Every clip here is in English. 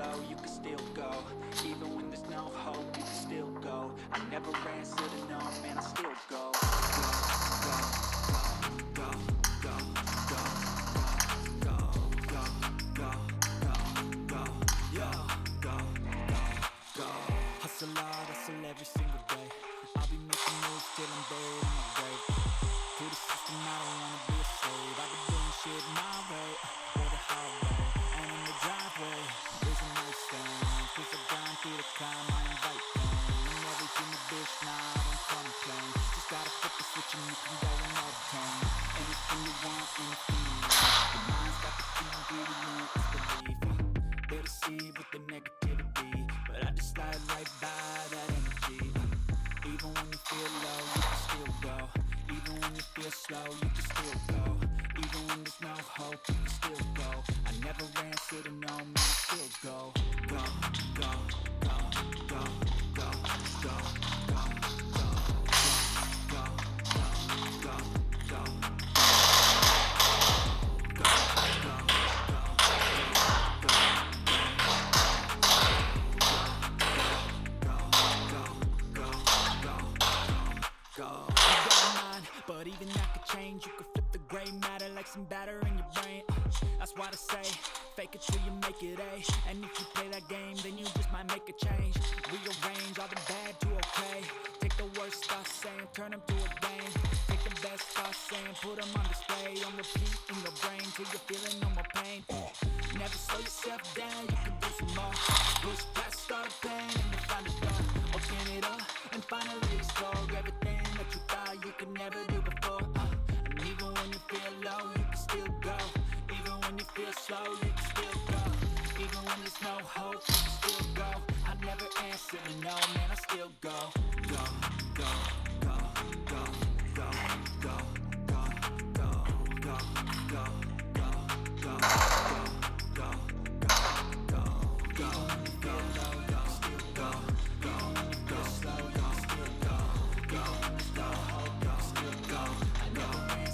slow, you can still go. Even when there's no hope, you can still go. I never answer to no, man, I still go. Go, go, go, go, go, go, go, go, go, go, go. Hustle hard, hustle every single day. I'll be making moves till I'm buried in my grave. To the system, I don't wanna be a slave. I've been doing shit my way, or the highway. And in the driveway, there's a nice thing. Cause I grind through the climb, I invite pain. And everything the bitch, nah, I don't complain. Just gotta flip the switch and you can go and obtain anything you want, anything you need. Your mind's got the key ingredient, it's belief. They deceive with the negativity, but I just slide right by that energy. Even when you feel low, you can still go. Even when you feel slow, you can still go. Even when there's no hope, you can still go. I never answer to no, man, I still go. Go, go, go, go, go, go, go, go, go, go, go, go, go, go. But even that could change. You could flip the gray matter like some batter in your brain. That's why I say, fake it till you make it A. And if you play that game, then you just might make a change. Rearrange all the bad to okay. Take the worst thoughts saying, turn them to a game. Take the best thoughts saying, put them on display. On repeat in your brain till you're feeling no more pain. Never slow yourself down, you can do some more. Push past all the pain and you find a door. Open it up and finally explore everything that you thought you could never do before. And even when you feel low, you can still go. Even when you feel slow, you can still go. Even when there's no hope, you can still go. I never answer to no, man, I still go. Go, go, go, go, go, go, go, go, go, go, go, go, go, go, go, go. When you feel low, you can still go. Even when you feel slow, you can still go. Even when there's no hope, you can still go. I never answer to no, man, I still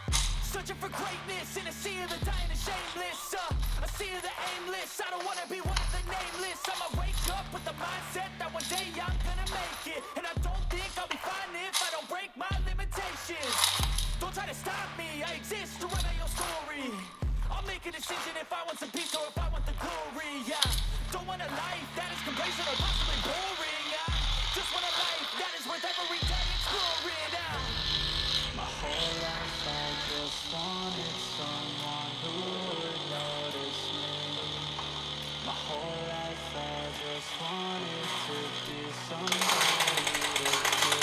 go. Searching for greatness in a sea of the dying and shameless. A sea of the aimless. I don't wanna be one of the nameless. I'ma wake up with the mindset that one day I'm gonna make it. And I don't think I'll be fine if I don't break my limitations. Don't try to stop me, I exist to write my own story. I'll make a decision if I want some peace or if I want the glory. Yeah, don't want a life that is complacent or possibly boring. Just want a life that is worth every day exploring. My whole life I just wanted someone who would notice me. My whole life I just wanted to be somebody to be.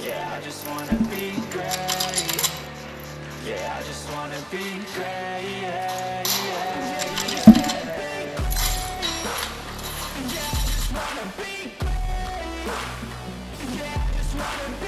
Yeah, I just wanna be great. Yeah, I just wanna be great. Yeah, yeah, yeah, yeah. Yeah, I just wanna be great. Yeah, I just wanna be